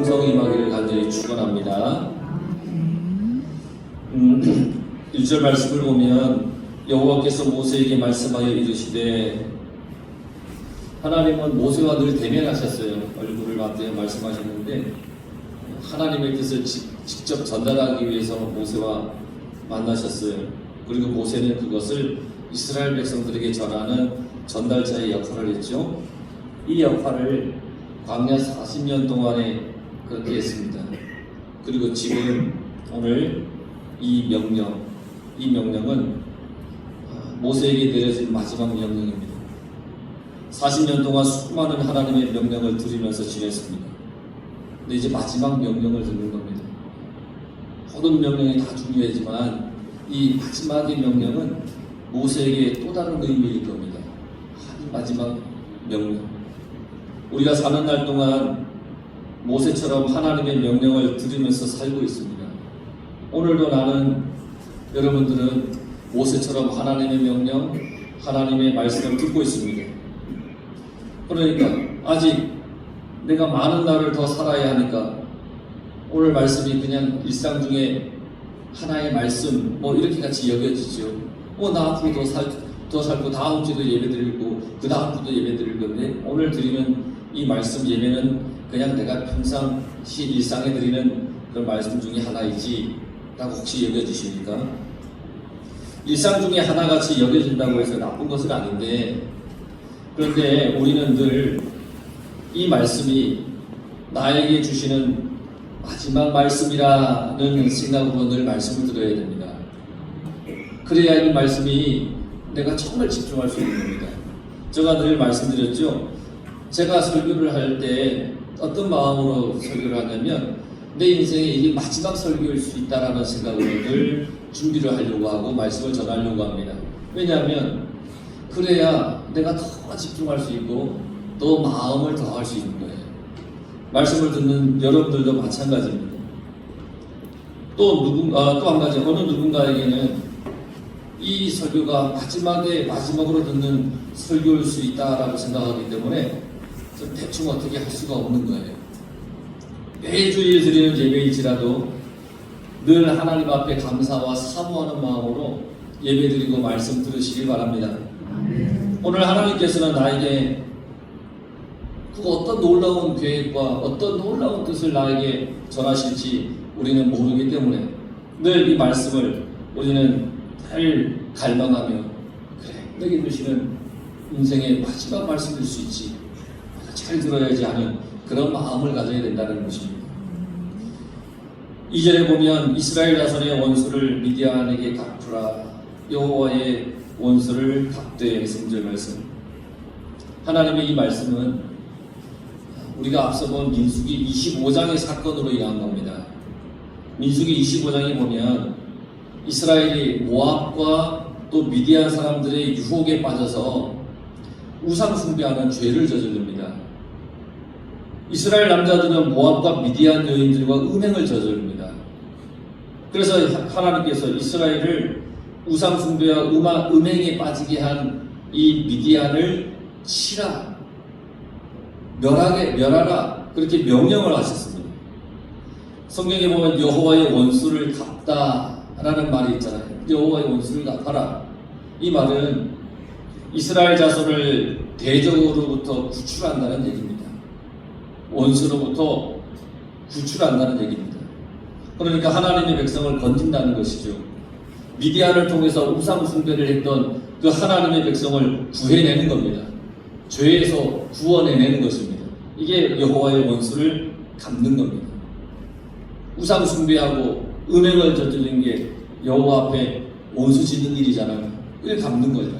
풍성히 임하기를 간절히 축원합니다. 1절 말씀을 보면 여호와께서 모세에게 말씀하여 이르시되, 하나님은 모세와 늘 대면하셨어요. 얼굴을 맞대어 말씀하셨는데 하나님의 뜻을 직접 전달하기 위해서 모세와 만나셨어요. 그리고 모세는 그것을 이스라엘 백성들에게 전하는 전달자의 역할을 했죠. 이 역할을 광야 40년 동안에 그렇게 했습니다. 그리고 지금 오늘 이 명령은 모세에게 내려진 마지막 명령입니다. 40년 동안 수많은 하나님의 명령을 들으면서 지냈습니다. 근데 이제 마지막 명령을 듣는 겁니다. 모든 명령이 다 중요하지만 이 마지막의 명령은 모세에게 또 다른 의미일 겁니다. 마지막 명령. 우리가 사는 날 동안 모세처럼 하나님의 명령을 들으면서 살고 있습니다. 오늘도 여러분들은 모세처럼 하나님의 명령, 하나님의 말씀을 듣고 있습니다. 그러니까 아직 내가 많은 날을 더 살아야 하니까 오늘 말씀이 그냥 일상 중에 하나의 말씀 이렇게 같이 여겨지죠. 나 앞으로 더 살고 다음 주도 예배 드리고 그 다음 주도 예배 드릴 건데 오늘 드리는 이 말씀 예배는 그냥 내가 평상시 일상에 드리는 그런 말씀 중에 하나이지 라고 혹시 여겨지십니까? 일상 중에 하나같이 여겨진다고 해서 나쁜 것은 아닌데, 그런데 우리는 늘 이 말씀이 나에게 주시는 마지막 말씀이라는 생각으로 늘 말씀을 들어야 됩니다. 그래야 이 말씀이 내가 정말 집중할 수 있는 겁니다. 제가 늘 말씀드렸죠. 제가 설교를 할 때 어떤 마음으로 설교를 하냐면 내 인생에 이게 마지막 설교일 수 있다라는 생각으로 늘 준비를 하려고 하고 말씀을 전하려고 합니다. 왜냐하면 그래야 내가 더 집중할 수 있고 또 마음을 더 할 수 있는 거예요. 말씀을 듣는 여러분들도 마찬가지입니다. 또 한 가지, 어느 누군가에게는 이 설교가 마지막으로 듣는 설교일 수 있다라고 생각하기 때문에 대충 어떻게 할 수가 없는 거예요. 매주일 드리는 예배일지라도 늘 하나님 앞에 감사와 사모하는 마음으로 예배드리고 말씀 들으시길 바랍니다. 오늘 하나님께서는 나에게 그 어떤 놀라운 계획과 어떤 놀라운 뜻을 나에게 전하실지 우리는 모르기 때문에 늘 이 말씀을 우리는 늘 갈망하며, 그래, 내게 주시는 인생의 마지막 말씀일 수 있지, 잘 들어야지 하는 그런 마음을 가져야 된다는 것입니다. 2절에 보면 이스라엘 자손의 원수를 미디안에게 갚으라, 여호와의 원수를 갚되. 3절 말씀. 하나님의 이 말씀은 우리가 앞서 본 민수기 25장의 사건으로 인한 겁니다. 민수기 25장에 보면 이스라엘이 모압과 또 미디안 사람들의 유혹에 빠져서 우상 숭배하는 죄를 저지릅니다. 이스라엘 남자들은 모압과 미디안 여인들과 음행을 저지릅니다. 그래서 하나님께서 이스라엘을 우상 숭배와 음행에 빠지게 한 이 미디안을 치라, 멸하라, 그렇게 명령을 하셨습니다. 성경에 보면 여호와의 원수를 갚다라는 말이 있잖아요. 여호와의 원수를 갚아라. 이 말은 이스라엘 자손을 대적으로부터 구출한다는 얘기입니다. 원수로부터 구출한다는 얘기입니다. 그러니까 하나님의 백성을 건진다는 것이죠. 미디안을 통해서 우상 숭배를 했던 그 하나님의 백성을 구해내는 겁니다. 죄에서 구원해내는 것입니다. 이게 여호와의 원수를 갚는 겁니다. 우상 숭배하고 음행을 저지르는 게 여호와 앞에 원수 짓는 일이잖아요. 이걸 갚는 거죠.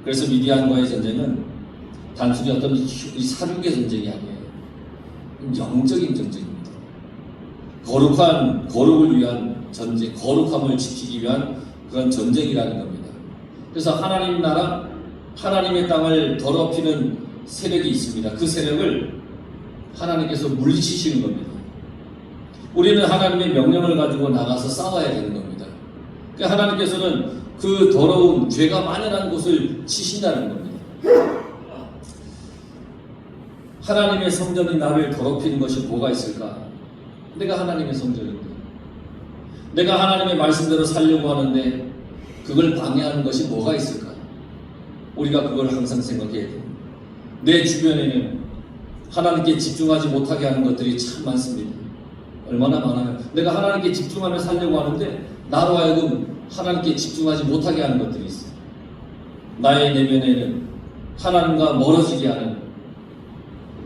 그래서 미디안과의 전쟁은 단순히 어떤 사륙의 전쟁이 아니에요. 영적인 전쟁입니다. 거룩을 위한 전쟁, 거룩함을 지키기 위한 그런 전쟁이라는 겁니다. 그래서 하나님 나라, 하나님의 땅을 더럽히는 세력이 있습니다. 그 세력을 하나님께서 물리치시는 겁니다. 우리는 하나님의 명령을 가지고 나가서 싸워야 되는 겁니다. 그러니까 하나님께서는 그 더러운 죄가 만연한 곳을 치신다는 겁니다. 하나님의 성전이 나를 더럽히는 것이 뭐가 있을까? 내가 하나님의 성전인데, 내가 하나님의 말씀대로 살려고 하는데 그걸 방해하는 것이 뭐가 있을까? 우리가 그걸 항상 생각해야 돼요. 내 주변에는 하나님께 집중하지 못하게 하는 것들이 참 많습니다. 얼마나 많아요. 내가 하나님께 집중하며 살려고 하는데 나로 하여금 하나님께 집중하지 못하게 하는 것들이 있어요. 나의 내면에는 하나님과 멀어지게 하는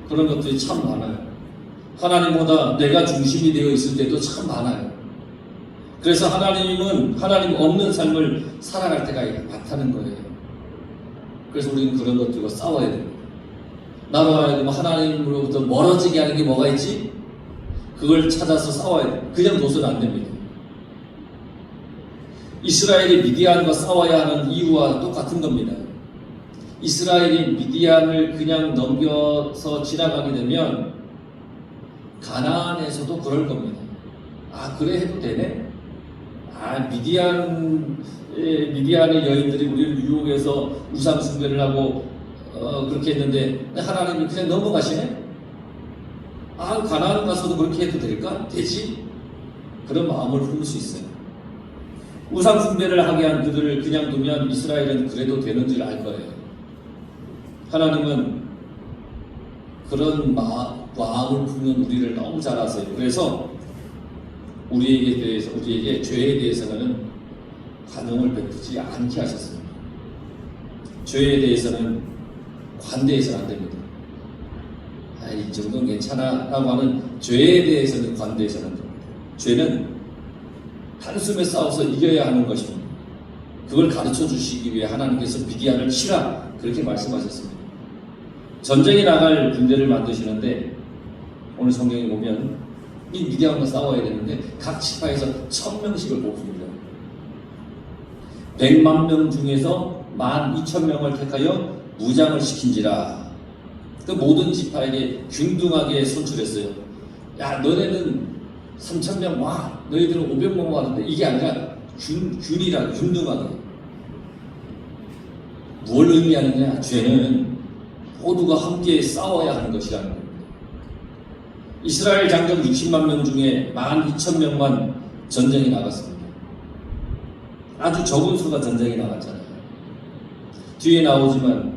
그런 것들이 참 많아요. 하나님보다 내가 중심이 되어 있을 때도 참 많아요. 그래서 하나님은 하나님 없는 삶을 살아갈 때가 많다는 거예요. 그래서 우리는 그런 것들과 싸워야 됩니다. 나로 하여금 하나님으로부터 멀어지게 하는 게 뭐가 있지? 그걸 찾아서 싸워야 돼. 그냥 둬서는 안 됩니다. 이스라엘이 미디안과 싸워야 하는 이유와 똑같은 겁니다. 이스라엘이 미디안을 그냥 넘겨서 지나가게 되면 가나안에서도 그럴 겁니다. 아, 그래 해도 되네? 아, 미디안의 여인들이 우리를 유혹해서 우상 숭배를 하고 그렇게 했는데 하나님이 그냥 넘어가시네? 아, 가나안 가서도 그렇게 해도 될까? 되지? 그런 마음을 품을 수 있어요. 우상 숭배를 하게 한 그들을 그냥 두면 이스라엘은 그래도 되는 줄 알 거예요. 하나님은 그런 마음을 품는 우리를 너무 잘 아세요. 그래서 우리에게 죄에 대해서는 관용을 베푸지 않게 하셨습니다. 죄에 대해서는 관대해서는 안 됩니다. 아, 이 정도는 괜찮아 라고 하는 죄에 대해서는 관대해서는 안 됩니다. 죄는 단숨에 싸워서 이겨야 하는 것입니다. 그걸 가르쳐 주시기 위해 하나님께서 미디안을 치라 그렇게 말씀하셨습니다. 전쟁에 나갈 군대를 만드시는데 오늘 성경에 보면 이 미디안과 싸워야 되는데 각 지파에서 1000명씩을 뽑습니다. 100만 명 중에서 12,000명을 택하여 무장을 시킨지라. 그 모든 지파에게 균등하게 선출했어요. 야, 너네는 3,000명 와, 너희들은 500명 와는데 이게 아니라 균이라 균등하게. 뭘 의미하느냐? 죄는 모두가 함께 싸워야 하는 것이라는 겁니다. 이스라엘 장정 60만 명 중에 12,000명만 전쟁에 나갔습니다. 아주 적은 수가 전쟁에 나갔잖아요. 뒤에 나오지만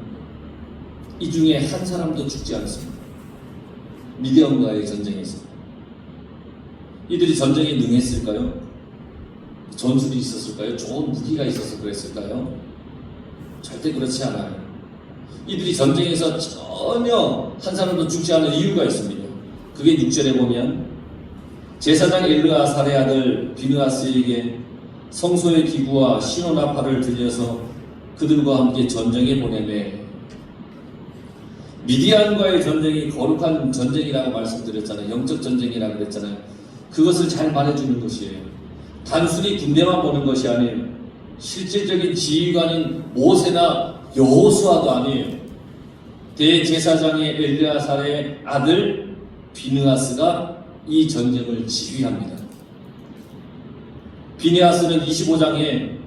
이 중에 한 사람도 죽지 않습니다. 미디안과의 전쟁에서. 이들이 전쟁에 능했을까요? 전술이 있었을까요? 좋은 무기가 있어서 그랬을까요? 절대 그렇지 않아요. 이들이 전쟁에서 전혀 한 사람도 죽지 않은 이유가 있습니다. 그게 6절에 보면 제사장 엘르아살의 아들 비느하스에게 성소의 기구와 신호나팔을 들려서 그들과 함께 전쟁에 보내매. 미디안과의 전쟁이 거룩한 전쟁이라고 말씀드렸잖아요. 영적 전쟁이라고 그랬잖아요. 그것을 잘 말해주는 것이에요. 단순히 군대만 보는 것이 아니에요. 실질적인 지휘관인 모세나 여호수아도 아니에요. 대제사장의 엘르아살의 아들 비느하스가 이 전쟁을 지휘합니다. 비느하스는 25장에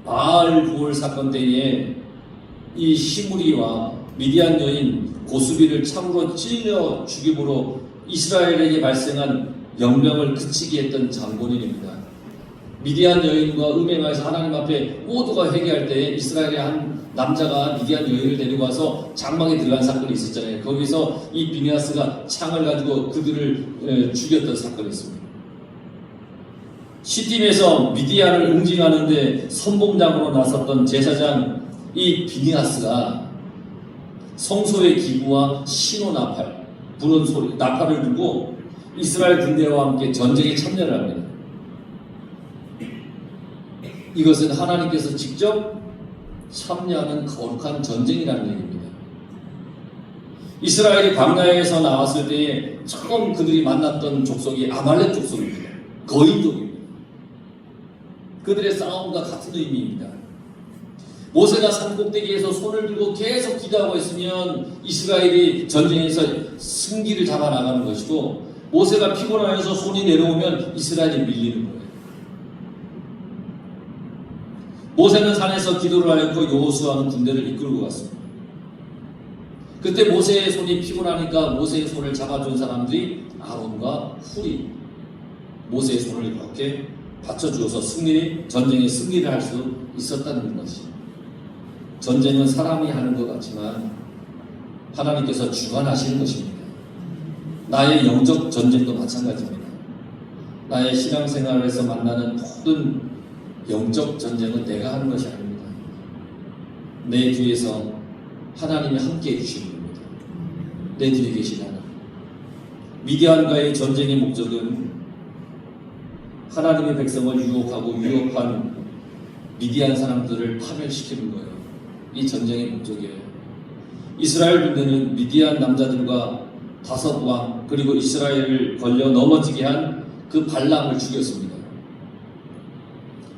바알 부올 사건 때에 이 시므리와 미디안 여인 고수비를 창으로 찔려 죽임으로 이스라엘에게 발생한 영병을 그치게 했던 장본인입니다. 미디안 여인과 음행하여서 하나님 앞에 모두가 회개할 때에 이스라엘의 한 남자가 미디안 여인을 데리고 와서 장막에 들어간 사건이 있었잖아요. 거기서 이 비느하스가 창을 가지고 그들을 죽였던 사건이 있습니다. 시딤에서 미디안을 응징하는데 선봉장으로 나섰던 제사장 이 비느하스가 성소의 기구와 신호나팔, 부는 소리, 나팔을 들고 이스라엘 군대와 함께 전쟁에 참여를 합니다. 이것은 하나님께서 직접 참여하는 거룩한 전쟁이라는 얘기입니다. 이스라엘이 광야에서 나왔을 때에 처음 그들이 만났던 족속이 아말렉 족속입니다. 거인족입니다. 그들의 싸움과 같은 의미입니다. 모세가 산꼭대기에서 손을 들고 계속 기도하고 있으면 이스라엘이 전쟁에서 승기를 잡아 나가는 것이고, 모세가 피곤하여서 손이 내려오면 이스라엘이 밀리는 거예요. 모세는 산에서 기도를 하였고 여호수아는 군대를 이끌고 갔습니다. 그때 모세의 손이 피곤하니까 모세의 손을 잡아준 사람들이 아론과 훌이 모세의 손을 이렇게 받쳐주어서 전쟁의 승리를 할 수 있었다는 것이. 전쟁은 사람이 하는 것 같지만 하나님께서 주관하시는 것입니다. 나의 영적 전쟁도 마찬가지입니다. 나의 신앙생활에서 만나는 모든 영적 전쟁은 내가 하는 것이 아닙니다. 내 뒤에서 하나님이 함께 해주시는 겁니다. 내 뒤에 계신 하나님. 미디안과의 전쟁의 목적은 하나님의 백성을 유혹하고 유혹한 미디안 사람들을 파멸시키는 거예요. 이 전쟁의 목적이에요. 이스라엘 군대는 미디안 남자들과 5왕 그리고 이스라엘을 걸려 넘어지게 한 그 발람을 죽였습니다.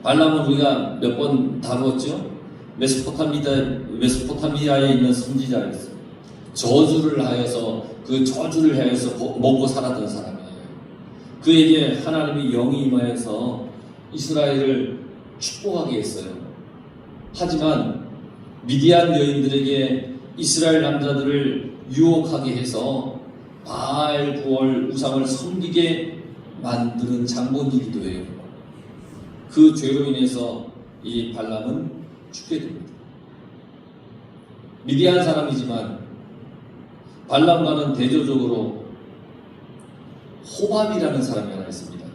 발람은 우리가 몇 번 다루었죠? 메소포타미아에 있는 선지자였어요. 저주를 하여서 먹고 살았던 사람이에요. 그에게 하나님이 영이 임하여서 이스라엘을 축복하게 했어요. 하지만 미디안 여인들에게 이스라엘 남자들을 유혹하게 해서 바알 부월 우상을 섬기게 만드는 장본이기도 해요. 그 죄로 인해서 이 발람은 죽게 됩니다. 미디안 사람이지만 발람과는 대조적으로 호밥이라는 사람이 하나 있습니다.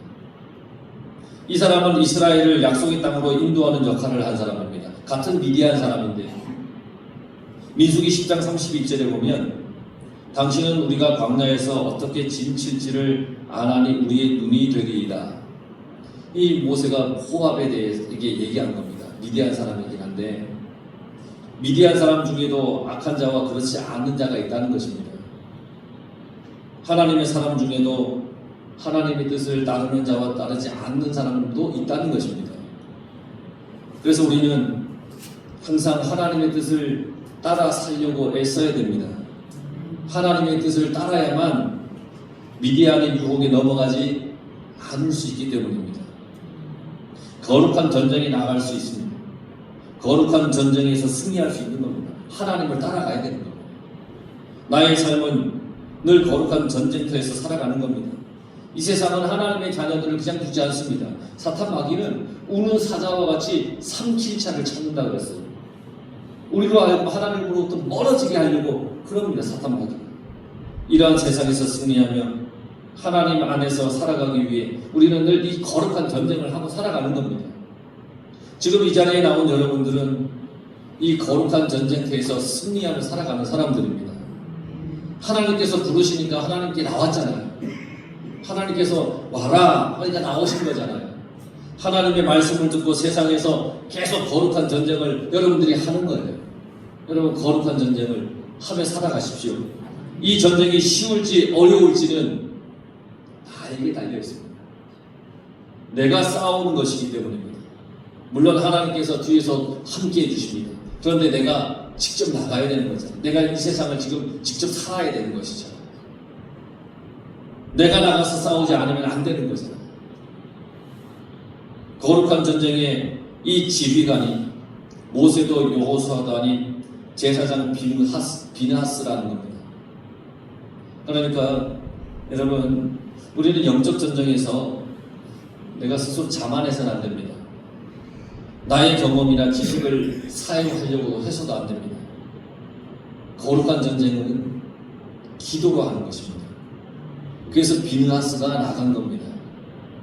이 사람은 이스라엘을 약속의 땅으로 인도하는 역할을 한 사람입니다. 같은 미디안 사람인데 민수기 10장 32절에 보면 당신은 우리가 광야에서 어떻게 진칠지를 아나니 우리의 눈이 되리이다. 이 모세가 호압에 대해서 이게 얘기한 겁니다. 미디안 사람이긴 한데 미디안 사람 중에도 악한 자와 그렇지 않은 자가 있다는 것입니다. 하나님의 사람 중에도 하나님의 뜻을 따르는 자와 따르지 않는 사람도 있다는 것입니다. 그래서 우리는 항상 하나님의 뜻을 따라 살려고 애써야 됩니다. 하나님의 뜻을 따라야만 미디안의 유혹에 넘어가지 않을 수 있기 때문입니다. 거룩한 전쟁에 나갈 수 있습니다. 거룩한 전쟁에서 승리할 수 있는 겁니다. 하나님을 따라가야 되는 겁니다. 나의 삶은 늘 거룩한 전쟁터에서 살아가는 겁니다. 이 세상은 하나님의 자녀들을 그냥 두지 않습니다. 사탄 마귀는 우는 사자와 같이 삼킬차를 찾는다고 그랬어요. 우리로 하여금 하나님으로부터 멀어지게 하려고 그럽니다. 사탄 마귀. 이러한 세상에서 승리하며 하나님 안에서 살아가기 위해 우리는 늘 이 거룩한 전쟁을 하고 살아가는 겁니다. 지금 이 자리에 나온 여러분들은 이 거룩한 전쟁터에서 승리하며 살아가는 사람들입니다. 하나님께서 부르시니까 하나님께 나왔잖아요. 하나님께서 와라 하니까 나오신 거잖아요. 하나님의 말씀을 듣고 세상에서 계속 거룩한 전쟁을 여러분들이 하는 거예요. 여러분 거룩한 전쟁을 하며 살아가십시오. 이 전쟁이 쉬울지 어려울지는 나에게 달려 있습니다. 내가 싸우는 것이기 때문입니다. 물론 하나님께서 뒤에서 함께 해주십니다. 그런데 내가 직접 나가야 되는 거잖아요. 내가 이 세상을 지금 직접 살아야 되는 것이죠. 내가 나가서 싸우지 않으면 안 되는 거잖아요. 거룩한 전쟁의 이 지휘관이 모세도 여호수아도 아닌 제사장 비느하스라는 겁니다. 그러니까 여러분 우리는 영적 전쟁에서 내가 스스로 자만해서는 안 됩니다. 나의 경험이나 지식을 사용하려고 해서도 안 됩니다. 거룩한 전쟁은 기도로 하는 것입니다. 그래서 비느하스가 나간 겁니다.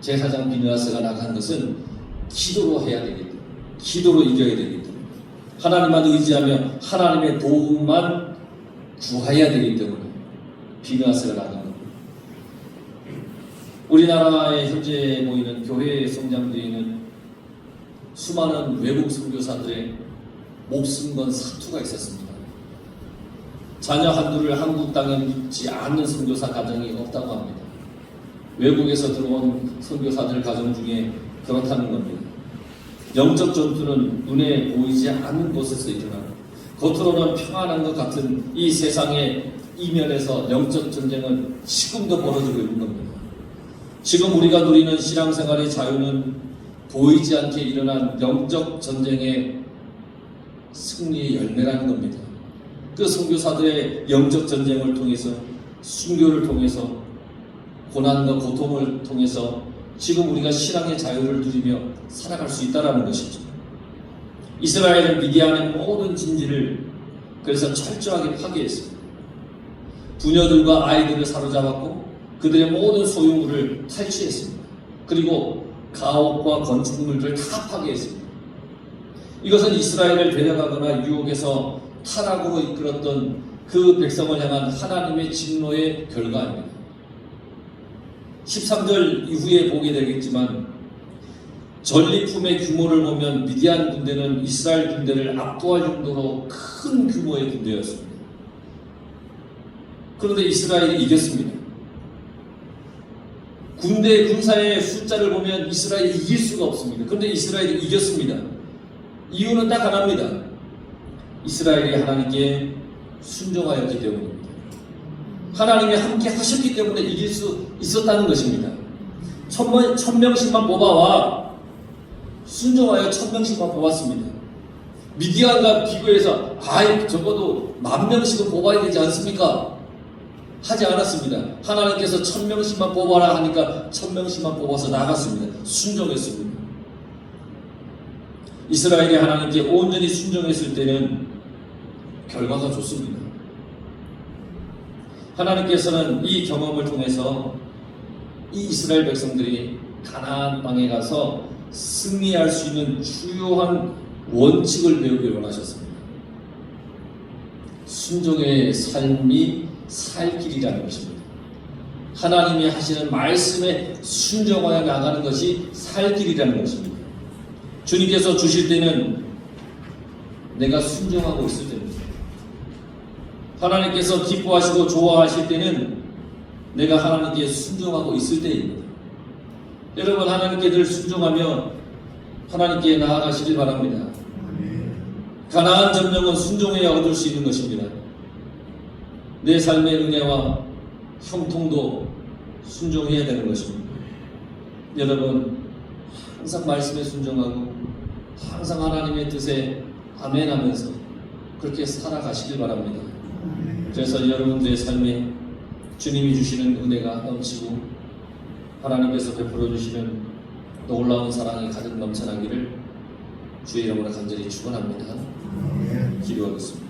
제사장 비느하스가 나간 것은 기도로 해야 되기 때문에, 기도로 이겨야 되기 때문에, 하나님만 의지하며 하나님의 도움만 구해야 되기 때문에 비느하스가 나간 겁니다. 우리나라에 현재 모이는 교회 성장들에는 수많은 외국 선교사들의 목숨 건 사투가 있었습니다. 자녀 한둘을 한국 땅에 묻지 않는 선교사 가정이 없다고 합니다. 외국에서 들어온 선교사들 가정 중에 그렇다는 겁니다. 영적 전투는 눈에 보이지 않는 곳에서 일어나고 겉으로는 평안한 것 같은 이 세상의 이면에서 영적 전쟁은 지금도 벌어지고 있는 겁니다. 지금 우리가 누리는 신앙생활의 자유는 보이지 않게 일어난 영적 전쟁의 승리의 열매라는 겁니다. 그 선교사들의 영적 전쟁을 통해서, 순교를 통해서, 고난과 고통을 통해서 지금 우리가 신앙의 자유를 누리며 살아갈 수 있다는 것이죠. 이스라엘은 미디안의 모든 진지를 그래서 철저하게 파괴했습니다. 부녀들과 아이들을 사로잡았고 그들의 모든 소유물을 탈취했습니다. 그리고 가옥과 건축물들을 다 파괴했습니다. 이것은 이스라엘을 데려가거나 유혹해서 타락으로 이끌었던 그 백성을 향한 하나님의 진노의 결과입니다. 13절 이후에 보게 되겠지만 전리품의 규모를 보면 미디안 군대는 이스라엘 군대를 압도할 정도로 큰 규모의 군대였습니다. 그런데 이스라엘이 이겼습니다. 군대 군사의 숫자를 보면 이스라엘이 이길 수가 없습니다. 그런데 이스라엘이 이겼습니다. 이유는 딱 하나입니다. 이스라엘이 하나님께 순종하였기 때문입니다. 하나님이 함께 하셨기 때문에 이길 수 있었다는 것입니다. 1000명씩만 뽑아와 순종하여 1000명씩만 뽑았습니다. 미디안과 비교해서 적어도 10,000명씩은 뽑아야 되지 않습니까? 하지 않았습니다. 하나님께서 1000명씩만 뽑아라 하니까 1000명씩만 뽑아서 나갔습니다. 순종했습니다. 이스라엘이 하나님께 온전히 순종했을 때는 결과가 좋습니다. 하나님께서는 이 경험을 통해서 이 이스라엘 백성들이 가나안 땅에 가서 승리할 수 있는 주요한 원칙을 배우길 원하셨습니다. 순종의 삶이 살 길이라는 것입니다. 하나님이 하시는 말씀에 순종하여 나가는 것이 살 길이라는 것입니다. 주님께서 주실 때는 내가 순종하고 있을 때입니다. 하나님께서 기뻐하시고 좋아하실 때는 내가 하나님께 순종하고 있을 때입니다. 여러분, 하나님께 늘 순종하며 하나님께 나아가시길 바랍니다. 가나안 점령은 순종해야 얻을 수 있는 것입니다. 내 삶의 은혜와 형통도 순종해야 되는 것입니다. 여러분, 항상 말씀에 순종하고 항상 하나님의 뜻에 아멘하면서 그렇게 살아가시길 바랍니다. 그래서 여러분들의 삶에 주님이 주시는 은혜가 넘치고 하나님께서 베풀어 주시는 놀라운 사랑이 가득 넘쳐나기를 주의 이름으로 간절히 축원합니다. 기도하겠습니다.